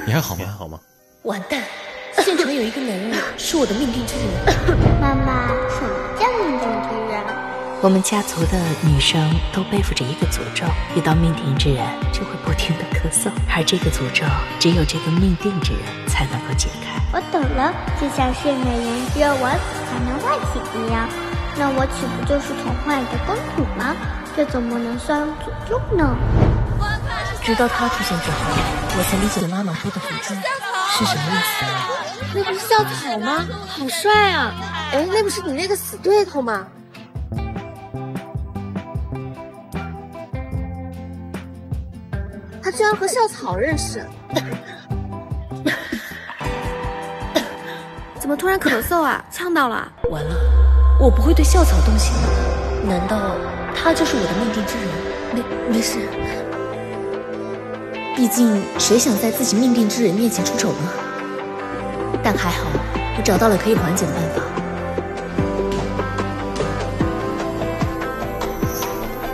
你还好吗？你还好吗？完蛋！现场有一个男人是我的命定之人。妈妈，什么叫命定之人？我们家族的女生都背负着一个诅咒，遇到命定之人就会不停的咳嗽，而这个诅咒只有这个命定之人才能够解开。我懂了，就像睡美人只有我死才能唤醒一样，那我岂不就是童话里的公主吗？这怎么能算诅咒呢？直到他出现之后，我才理解妈妈说的诅咒是什么意思。那不是校草吗？好帅啊！哎，那不是你那个死对头吗？他居然和校草认识，怎么突然咳嗽啊？呛到了？完了，我不会对校草动心吧？难道他就是我的命定之人？没事，毕竟谁想在自己命定之人面前出丑呢？但还好，我找到了可以缓解的办法。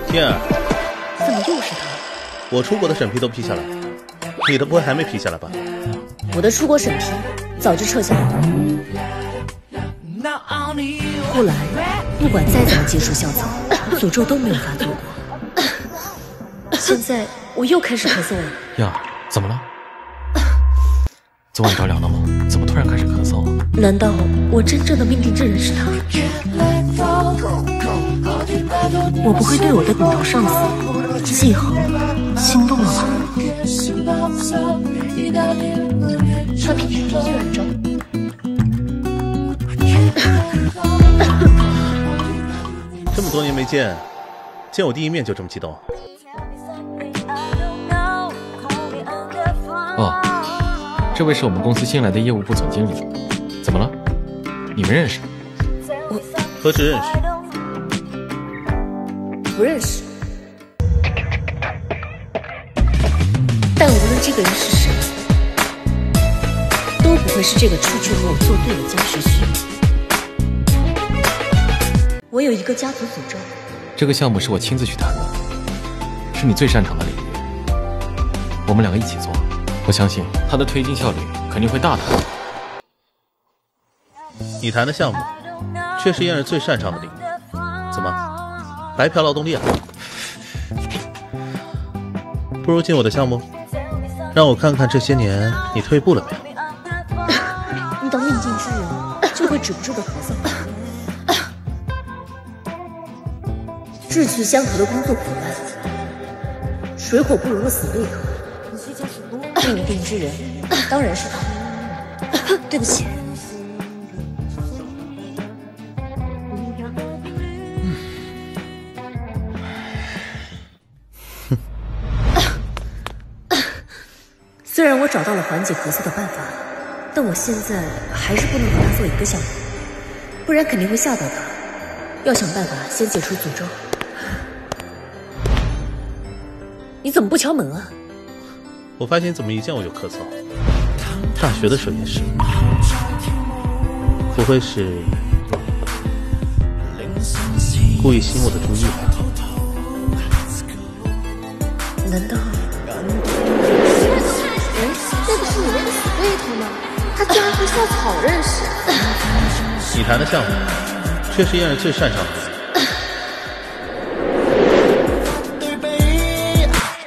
天儿，怎么又是他？我出国的审批都批下来，你的不会还没批下来吧？我的出国审批早就撤下来了。后来，不管再怎么接触校草，诅咒都没有发作过。现在我又开始咳嗽了。呀，怎么了？昨晚着凉了吗？怎么突然开始咳嗽啊？难道我真正的命定之人是他？我不会对我的顶头上司季恒心动了吧？穿皮皮去软装。这么多年没见，见我第一面就这么激动？哦，这位是我们公司新来的业务部总经理。怎么了？你们认识？何时认识？不认识。但无论这个人是谁，都不会是这个处处和我作对的江时旭。我有一个家族诅咒。这个项目是我亲自去谈的，是你最擅长的领域，我们两个一起做，我相信它的推进效率肯定会大大提高。你谈的项目确实燕儿最擅长的领域，怎么白嫖劳动力啊？不如进我的项目，让我看看这些年你退步了没有。遇到命定之人就会止不住的咳嗽。志趣相投的工作苦难，水火不容的死对头。命定之人当然是他。对不起。虽然我找到了缓解咳嗽的办法，但我现在还是不能和他做一个项目，不然肯定会吓到他。要想办法先解除诅咒。你怎么不敲门啊？我发现你怎么一见我就咳嗽，大学的时候也是。不会是故意吸引我的注意吧？难道？那个是你那个死对头吗？他居然和校草认识。你谈的项目确实燕儿最擅长的。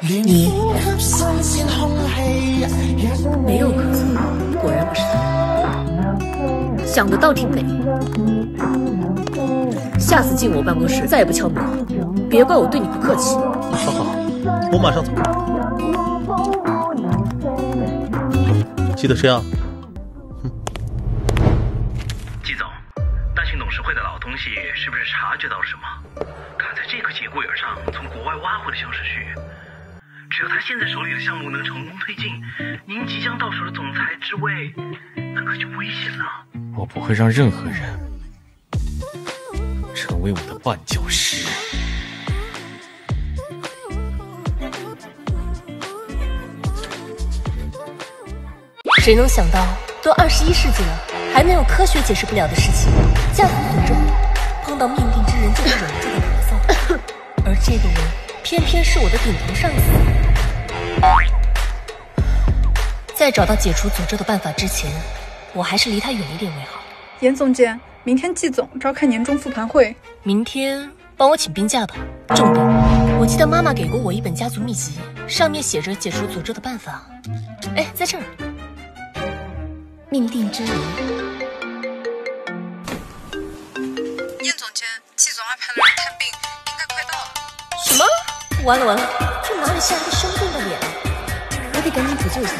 你没有咳嗽，果然不是他。想得倒挺美。下次进我办公室再也不敲门，别怪我对你不客气。好好，我马上走。记得吃药。季总，大型董事会的老东西是不是察觉到了什么？看在这个节骨眼上，从国外挖回了江时旭。只要他现在手里的项目能成功推进，您即将到手的总裁之位，那可就危险了。我不会让任何人成为我的绊脚石。谁能想到，都21世纪了，还能有科学解释不了的事情？家族诅咒，碰到命定之人就会忍不住的咳嗽，而这个人偏偏是我的顶头上司。在找到解除诅咒的办法之前，我还是离他远一点为好。严总监，明天季总召开年终复盘会，明天帮我请病假吧。重点，我记得妈妈给过我一本家族秘籍，上面写着解除诅咒的办法。哎，在这儿。命定之人。严总监，季总安排了人看病，应该快到了。什么？完了完了，这哪里像一个生病的脸？我得赶紧补救一下。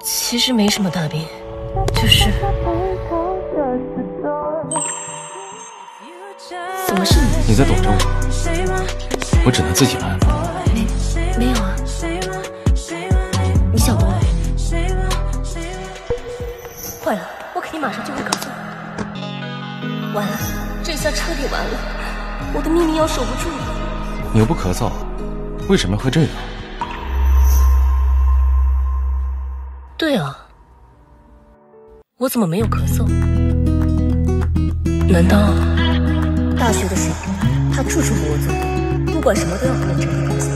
其实没什么大病，就是……怎么是你？你在躲着我，我只能自己来。没有啊，你想多了。坏了，我肯定马上就会咳嗽。完了，这下彻底完了，我的秘密要守不住了。你又不咳嗽，为什么会这样？对啊，我怎么没有咳嗽？难道大学的时候，他处处给我作对，不管什么都要和我整理关系，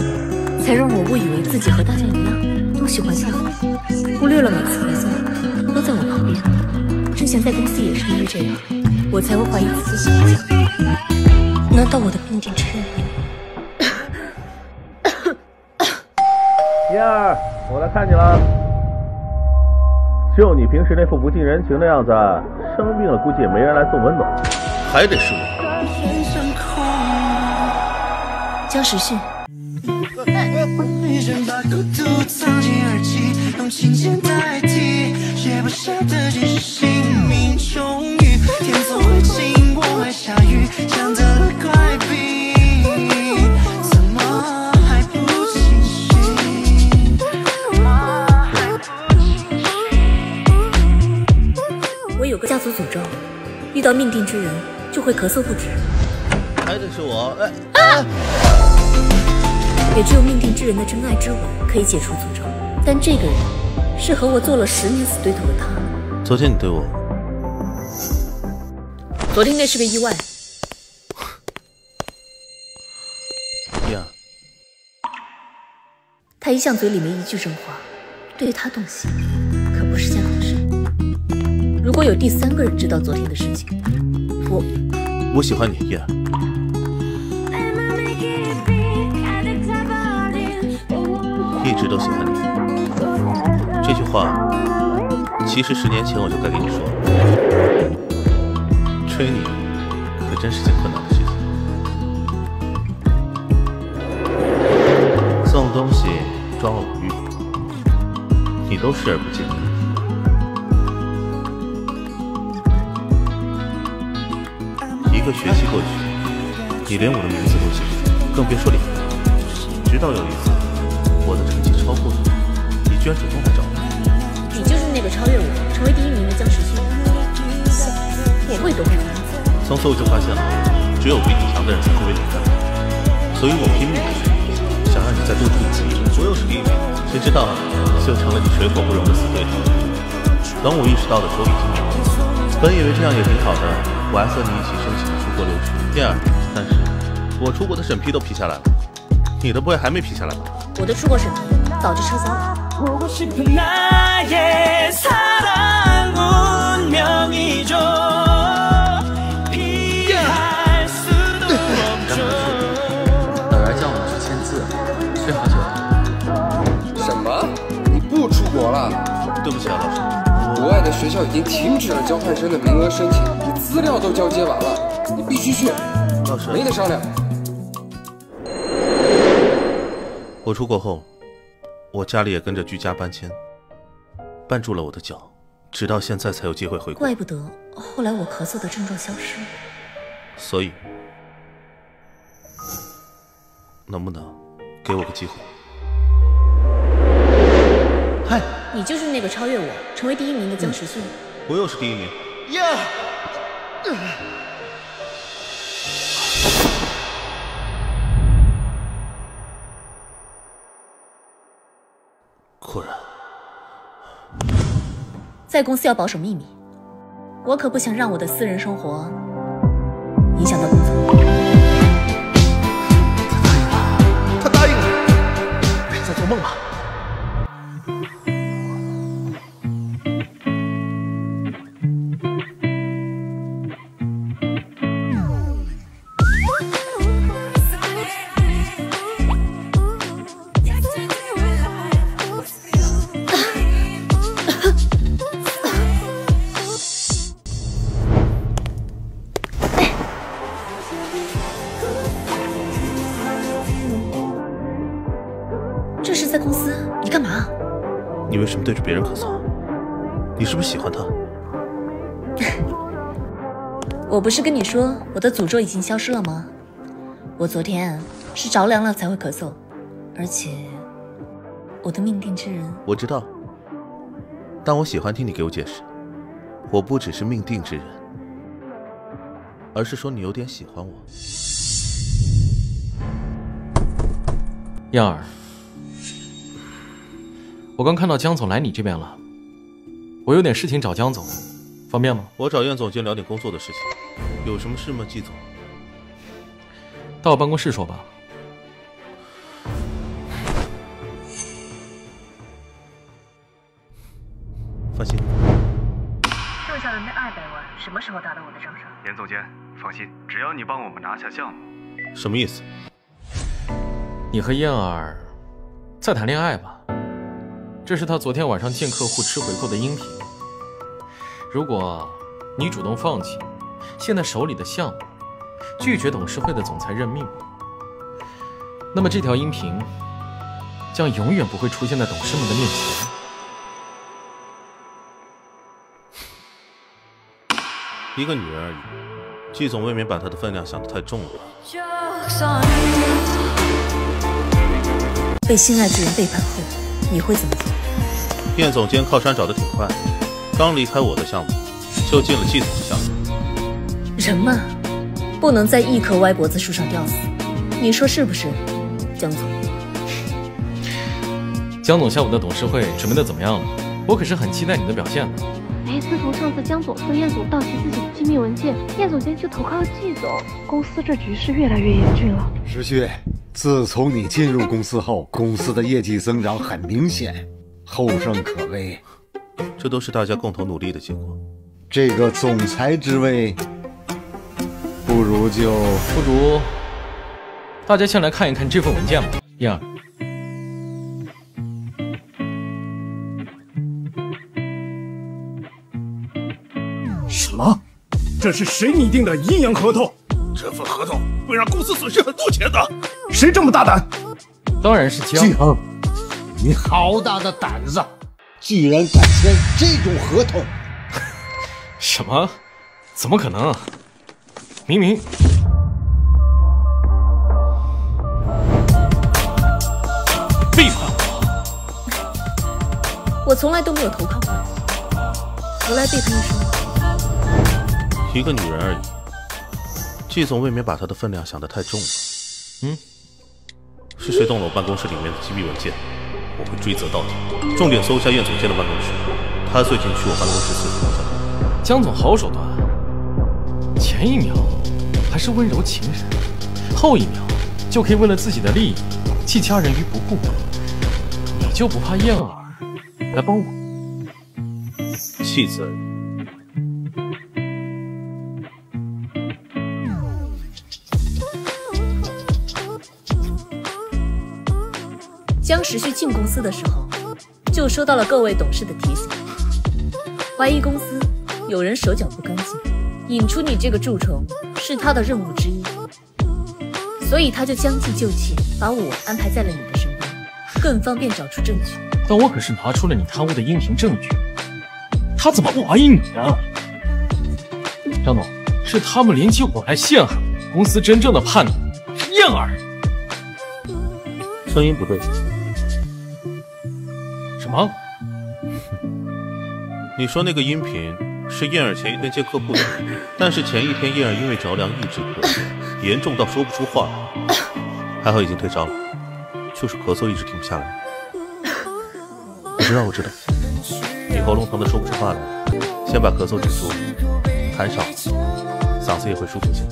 才让我误以为自己和大家一样都喜欢跳舞，忽略了每次咳嗽都在我旁边。之前在公司也是因为这样，我才会怀疑自己喜欢跳舞。难道我的命定之人？燕儿，我来看你了。就你平时那副不近人情的样子，生病了估计也没人来送温暖，还得是我。江时训。我有个家族诅咒，遇到命定之人就会咳嗽不止。还得是我，也只有命定之人的真爱之吻可以解除诅咒，但这个人是和我做了10年死对头的他。昨天你对我，昨天那是个意外。燕儿，他一向嘴里没一句真话，对他动心可不是件好事。如果有第3个人知道昨天的事情，我喜欢你，燕儿。一直都喜欢你。这句话，其实10年前我就该跟你说了。追你，可真是件困难的事情。送东西，装偶遇，你都视而不见。1个学期过去，你连我的名字都记不住，更别说脸了。直到有一次，我的成绩超过你，你居然主动来找我。你就是那个超越我，成为第1名的江时训。我会夺回你。从此我就发现了，只有比你强的人才会为你干，所以我拼命的学，想让你再多注意自己。我又是第1名，谁知道就成了你水火不容的死对头。等我意识到的时候已经晚了，本以为这样也挺好的，我还和你一起申请了出国留学。燕儿，但是我出国的审批都批下来了，你的不会还没批下来吧？我的出国审批早就撤销了。老袁叫我们去签字，催好久了。什么？你不出国了？对不起啊，老师。国外的学校已经停止了交换生的名额申请，你资料都交接完了，你必须去。老师，没得商量。我出国后，我家里也跟着居家搬迁，绊住了我的脚，直到现在才有机会回国。怪不得后来我咳嗽的症状消失了。所以，能不能给我个机会？嗨，你就是那个超越我，成为第1名的江时训。我又是第1名。呀！果然，在公司要保守秘密，我可不想让我的私人生活影响到工作。他答应了。梦吧。这是在公司，你干嘛？你为什么对着别人咳嗽？你是不是喜欢他？我不是跟你说我的诅咒已经消失了吗？我昨天是着凉了才会咳嗽，而且我的命定之人……我知道，但我喜欢听你给我解释。我不只是命定之人，而是说你有点喜欢我。燕儿，我刚看到江总来你这边了，我有点事情找江总，方便吗？我找燕总监聊点工作的事情，有什么事吗，季总？到我办公室说吧。放心。剩下的那200万什么时候打到我的账上？严总监，放心，只要你帮我们拿下项目。什么意思？你和燕儿在谈恋爱吧？这是他昨天晚上见客户吃回扣的音频。如果你主动放弃现在手里的项目，拒绝董事会的总裁任命，那么这条音频将永远不会出现在董事们的面前。一个女人而已，季总未免把她的分量想得太重了吧？被心爱之人背叛后，你会怎么做？燕总监靠山找得挺快，刚离开我的项目，就进了季总的项目。人嘛，不能在一棵歪脖子树上吊死，你说是不是，江总？江总下午的董事会准备的怎么样了？我可是很期待你的表现的。自从上次江总说燕总盗窃自己的机密文件，燕总监就投靠了季总，公司这局势越来越严峻了。石旭，自从你进入公司后，公司的业绩增长很明显，后胜可畏。这都是大家共同努力的结果。这个总裁之位，不如大家先来看一看这份文件吧。燕儿，什么？这是谁拟定的阴阳合同？这份合同会让公司损失很多钱的。谁这么大胆？当然是江。季恒，你好大的胆子，居然敢签这种合同！什么？怎么可能？明明背叛我从来都没有投靠过你，何来背叛一说？一个女人而已，季总未免把她的分量想得太重了。是谁动了我办公室里面的机密文件？我会追责到底。重点搜一下燕总监的办公室，他最近去我办公室四处摸索。江总好手段，前一秒还是温柔情人，后一秒就可以为了自己的利益弃家人于不顾。你就不怕燕儿来帮我？弃子而已。江时旭进公司的时候，就收到了各位董事的提醒，怀疑公司有人手脚不干净，引出你这个蛀虫是他的任务之一，所以他就将计就计，把我安排在了你的身边，更方便找出证据。但我可是拿出了你贪污的音频证据，他怎么不怀疑你呢？张总，是他们联起伙来陷害公司，真正的叛徒是燕儿。声音不对。什么？你说那个音频是燕儿前一天接客户的，但是前一天燕儿因为着凉一直咳嗽，严重到说不出话来，还好已经退烧了，就是咳嗽一直停不下来。我知道，你喉咙疼的说不出话来，先把咳嗽止住，痰少，嗓子也会舒服些。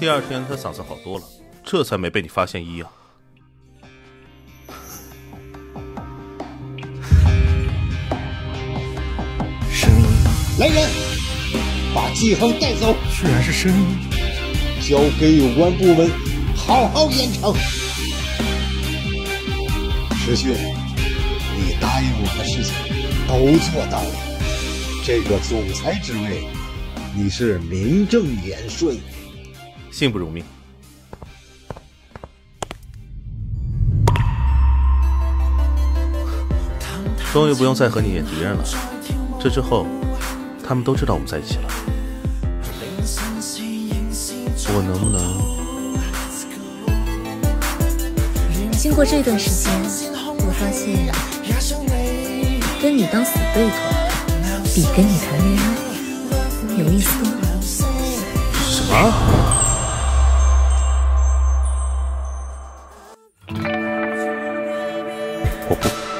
第二天他嗓子好多了，这才没被你发现异样。声音，来人，把季恒带走。居然是声音，交给有关部门好好严惩。石训，你答应我的事情都做到了，这个总裁职位你是名正言顺，信不如命。终于不用再和你演敌人了，这之后他们都知道我们在一起了。我能不能经过这段时间，我发现跟你当死对头比跟你谈恋爱有意思多了。什么？我不。